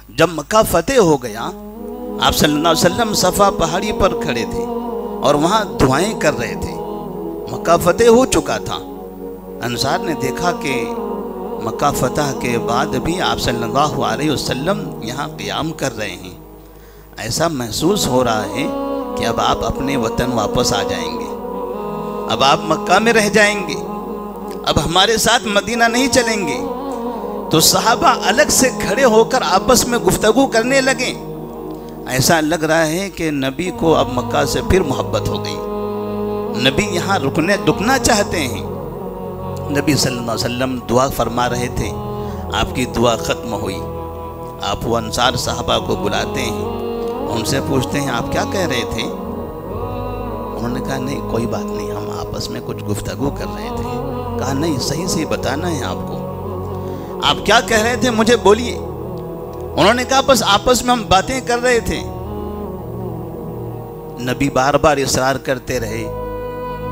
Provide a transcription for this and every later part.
जब मक्का फतेह हो गया, आप सल्लल्लाहु अलैहि वसल्लम सफ़ा पहाड़ी पर खड़े थे और वहाँ दुआएं कर रहे थे। मक्का फतेह हो चुका था। अंसार ने देखा कि मक्का फतह के बाद भी आप सल्लल्लाहु अलैहि वसल्लम यहाँ क़ियाम कर रहे हैं। ऐसा महसूस हो रहा है कि अब आप अपने वतन वापस आ जाएंगे, अब आप मक्का में रह जाएंगे, अब हमारे साथ मदीना नहीं चलेंगे। तो सहाबा अलग से खड़े होकर आपस में गुफ्तगू करने लगे। ऐसा लग रहा है कि नबी को अब मक्का से फिर मोहब्बत हो गई, नबी यहाँ रुकना चाहते हैं। नबी सल्लल्लाहु अलैहि वसल्लम दुआ फरमा रहे थे, आपकी दुआ ख़त्म हुई। आप वो अंसार साहबा को बुलाते हैं, उनसे पूछते हैं आप क्या कह रहे थे। उन्होंने कहा नहीं कोई बात नहीं, हम आपस में कुछ गुफ्तगू कर रहे थे। कहा नहीं सही सही बताना है आपको, आप क्या कह रहे थे मुझे बोलिए। उन्होंने कहा बस आपस में हम बातें कर रहे थे। नबी बार बार इसरार करते रहे।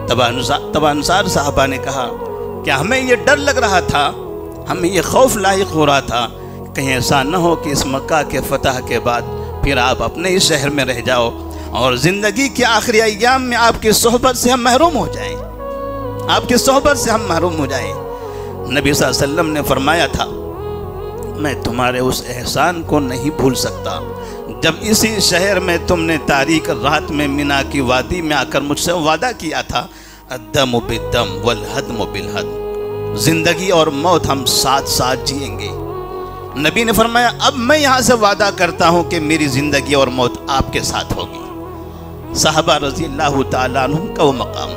तब अंसार साहबा ने कहा कि हमें ये डर लग रहा था, हमें ये खौफ लायक हो रहा था, कहीं ऐसा न हो कि इस मक्का के फतह के बाद फिर आप अपने ही शहर में रह जाओ और ज़िंदगी के आखिरी अय्याम में आपकी सोहबत से हम महरूम हो जाएं, आपकी सोहबत से हम महरूम हो जाएं। नबी सल्लल्लाहु अलैहि वसल्लम ने फरमाया था, मैं तुम्हारे उस एहसान को नहीं भूल सकता जब इसी शहर में तुमने तारीक रात में मिना की वादी में आकर मुझसे वादा किया था, अद्दम बिद्दम वल हद्म बिल हद्म, जिंदगी और मौत हम साथ साथ जिएंगे। नबी ने फरमाया अब मैं यहाँ से वादा करता हूँ कि मेरी ज़िंदगी और मौत आपके साथ होगी। साहबा रज़ी अल्लाह तआला अन्हुम का वो मकाम,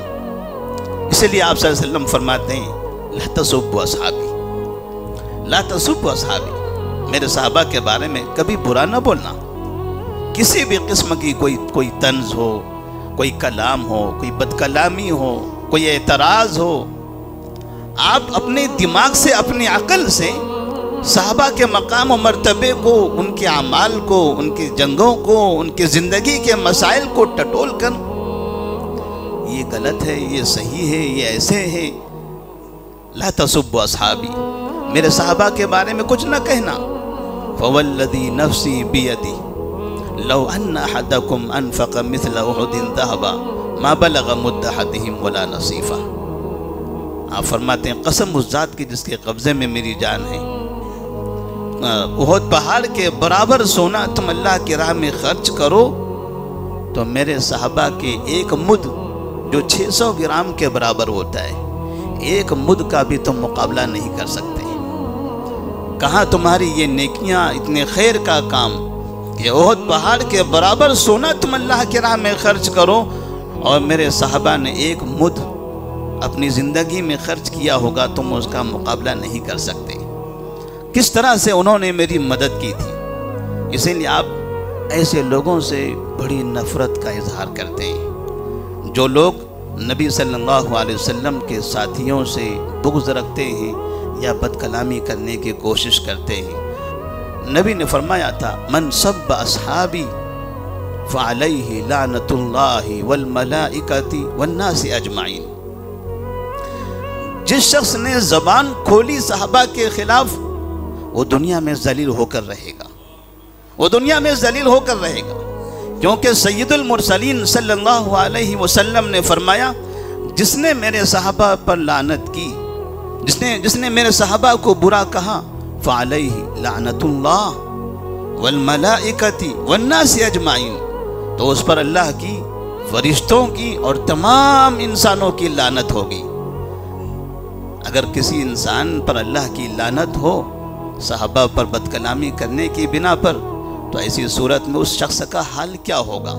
इसलिए आप सल्लल्लाहु अलैहि वसल्लम फरमाते हैं ला तसुब्बु अस्हाबी, ला तसुब्बु अस्हाबी, मेरे साहबा के बारे में कभी बुरा ना बोलना। किसी भी किस्म की कोई तंज हो, कोई कलाम हो, कोई बदकलामी हो, कोई एतराज़ हो, आप अपने दिमाग से अपनी अक़ल से साहबा के मकाम और मर्तबे को, उनके अमाल को, उनकी जंगों को, उनकी ज़िंदगी के मसाइल को टटोल कर ये गलत है, ये सही है, ये ऐसे है, ला तसुब्बु अस्हाबी, मेरे साहबा के बारे में कुछ न कहना। फवल्लज़ी नफ्सी बियदी लौ अन्ना अहदकुम अनफ़क़ मिस्ल उहुदिन ज़हबा मा बलग़ मुद्द अहदिहिम वला नसीफ़ा। आप फरमाते हैं कसम उस ज़ात की जिसके कब्ज़े में मेरी जान है, उहद पहाड़ के बराबर सोना तुम अल्लाह की राह में खर्च करो तो मेरे साहबा के एक मुद जो 600 ग्राम के बराबर होता है, एक मुद का भी तुम मुकाबला नहीं कर सकते। कहाँ तुम्हारी ये नेकियां, इतने खैर का काम, ये उहद पहाड़ के बराबर सोना तुम अल्लाह की राह में खर्च करो और मेरे साहबा ने एक मुद अपनी ज़िंदगी में खर्च किया होगा, तुम उसका मुकाबला नहीं कर सकते। किस तरह से उन्होंने मेरी मदद की थी। इसीलिए आप ऐसे लोगों से बड़ी नफ़रत का इजहार करते हैं जो लोग नबी सल्लल्लाहु अलैहि वसल्लम के साथियों से बुग़्ज़ रखते हैं या बदकलामी करने की कोशिश करते हैं। नबी ने फरमाया था मन सब्ब अस्हाबी फ़अलैहि लानतुल्लाहि वल मलाइकति वन्नासि अजमाइन। जिस शख्स ने ज़बान खोली साहबा के खिलाफ, वो दुनिया में जलील होकर रहेगा, वो दुनिया में जलील होकर रहेगा। क्योंकि सय्यदुल मुरसलीन सल्लल्लाहु अलैहि वसल्लम ने फरमाया जिसने मेरे साहबा पर लानत की, जिसने मेरे साहबा को बुरा कहा, फ़अलैहि लानतुल्लाह वल मलाइकति वन्नासि अजमाइन, तो उस पर अल्लाह की, फरिश्तों की और तमाम इंसानों की लानत होगी। अगर किसी इंसान पर अल्लाह की लानत हो साहबा पर बदकलामी करने की बिना पर, तो ऐसी सूरत में उस शख्स का हाल क्या होगा।